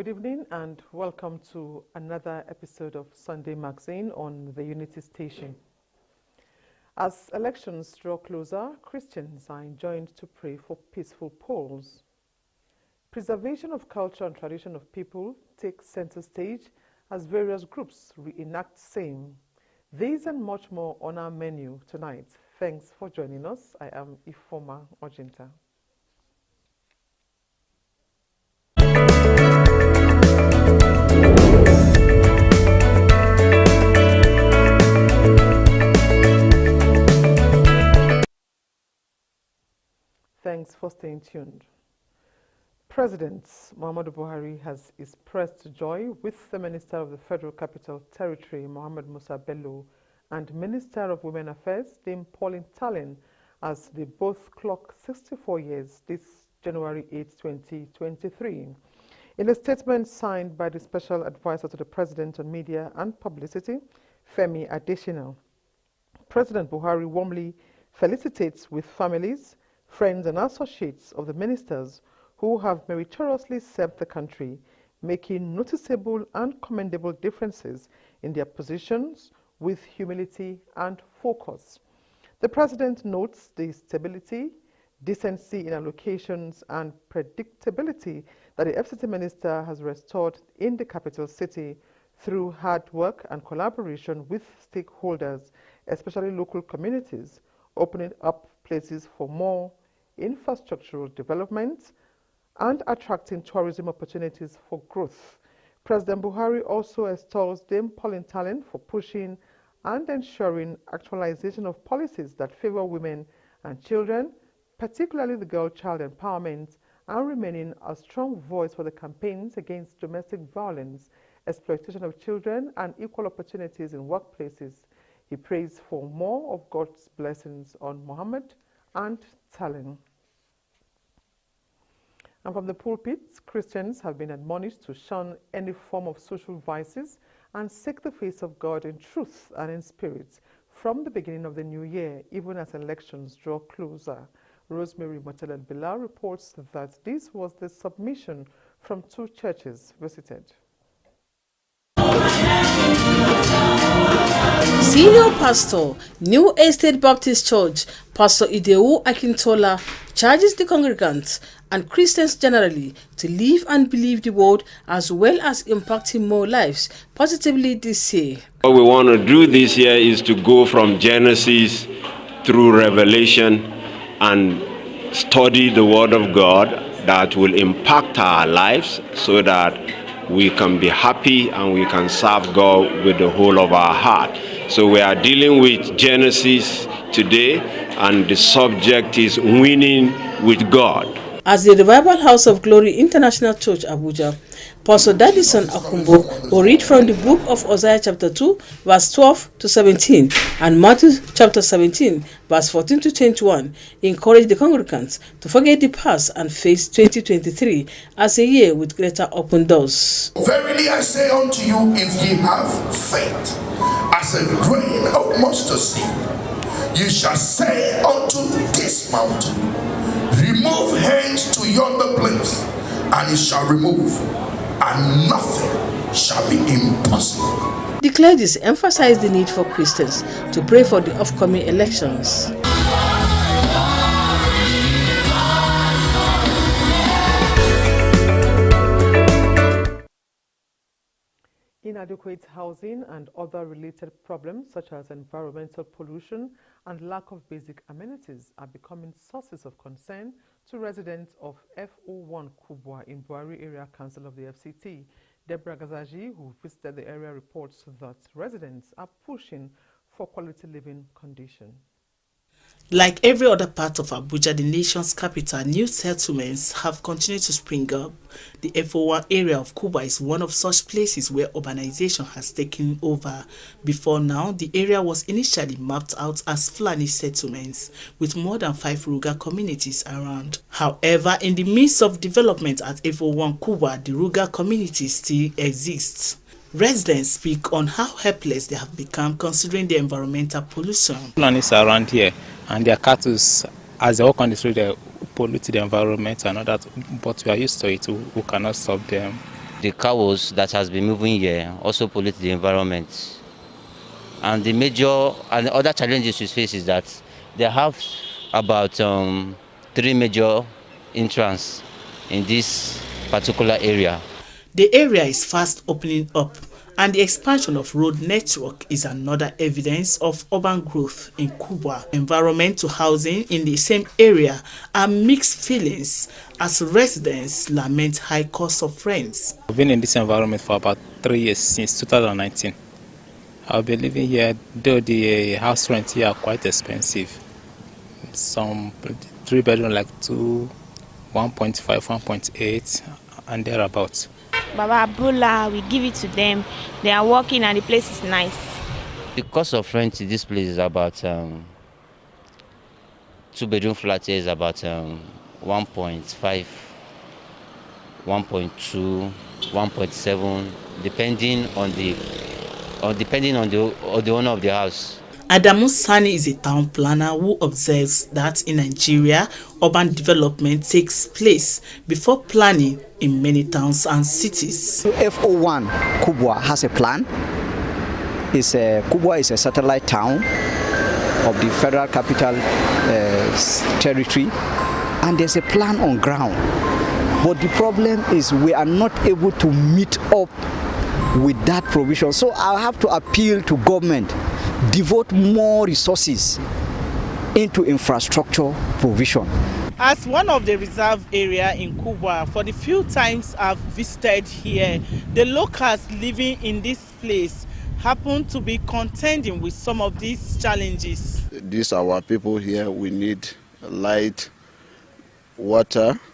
Good evening and welcome to another episode of Sunday Magazine on the Unity Station. As elections draw closer, Christians are enjoined to pray for peaceful polls. Preservation of culture and tradition of people takes center stage as various groups reenact same. These and much more on our menu tonight. Thanks for joining us. I am Ifoma Ojinta. Thanks for staying tuned. President Muhammadu Buhari has expressed joy with the Minister of the Federal Capital Territory, Mohammed Musa Bello, and Minister of Women Affairs, Dame Pauline Talen, as they both clock 64 years this January 8, 2023. In a statement signed by the Special Advisor to the President on Media and Publicity, Femi Adesina, President Buhari warmly felicitates with families, friends and associates of the ministers who have meritoriously served the country, making noticeable and commendable differences in their positions with humility and focus. The President notes the stability, decency in allocations and predictability that the FCT Minister has restored in the capital city through hard work and collaboration with stakeholders, especially local communities, opening up places for more infrastructural development and attracting tourism opportunities for growth. President Buhari also extols Dame Pauline Talen for pushing and ensuring actualization of policies that favor women and children, particularly the girl-child empowerment, and remaining a strong voice for the campaigns against domestic violence, exploitation of children, and equal opportunities in workplaces. He prays for more of God's blessings on Mohammed and Talen. And from the pulpit, Christians have been admonished to shun any form of social vices and seek the face of God in truth and in spirit from the beginning of the new year, even as elections draw closer. Rosemary Motelel-Bila reports that this was the submission from two churches visited. Senior Pastor, New Estate Baptist Church, Pastor Idewu Akintola, charges the congregants and Christians generally to live and believe the word as well as impacting more lives positively this year. What we want to do this year is to go from Genesis through Revelation and study the word of God that will impact our lives so that we can be happy and we can serve God with the whole of our heart. So we are dealing with Genesis today, and the subject is winning with God. As the Revival House of Glory International Church, Abuja, Pastor Dadison Akumbo will read from the book of Isaiah chapter 2, verse 12 to 17, and Matthew chapter 17, verse 14 to 21, encourage the congregants to forget the past and face 2023 as a year with greater open doors. Verily I say unto you, if ye have faith as a grain of mustard seed, you shall say unto this mountain, remove hence to yonder place, and it shall remove, and nothing shall be impossible. The clergy emphasized the need for Christians to pray for the upcoming elections. Inadequate housing and other related problems such as environmental pollution and lack of basic amenities are becoming sources of concern to residents of FO1 Kubwa in Buhari Area Council of the FCT. Deborah Gazaji, who visited the area, reports that residents are pushing for quality living conditions. Like every other part of Abuja, the nation's capital, new settlements have continued to spring up. The FO1 area of Kubwa is one of such places where urbanization has taken over. Before now, the area was initially mapped out as Fulani settlements, with more than 5 Ruga communities around. However, in the midst of development at FO1 Kubwa, the Ruga community still exists. Residents speak on how helpless they have become considering the environmental pollution. Fulanis around here and their cattle, as they walk on the street, they pollute the environment and all that, but we are used to it. We cannot stop them. The cows that has been moving here also pollute the environment. And the other challenges we face is that they have about 3 major entrances in this particular area. The area is fast opening up, and the expansion of road network is another evidence of urban growth in Kubwa. Environment to housing in the same area are mixed feelings as residents lament high cost of rents. I've been in this environment for about 3 years, since 2019. I've been living here, though the house rent here are quite expensive. Some 3-bedroom like 1.5, 1.8 and thereabouts. Baba Abula, we give it to them. They are working and the place is nice. The cost of rent in this place is about 2-bedroom flat here is about 1.5, 1.2, 1.7, depending on the owner of the house. Adamu Sani is a town planner who observes that in Nigeria, urban development takes place before planning in many towns and cities. FO1 Kubwa has a plan. Kubwa is a satellite town of the Federal Capital Territory, and there's a plan on ground. But the problem is we are not able to meet up with that provision. So I have to appeal to government, devote more resources into infrastructure provision. As one of the reserve area in Kubwa, for the few times I've visited here, the locals living in this place happen to be contending with some of these challenges. These are our people here. We need light, water,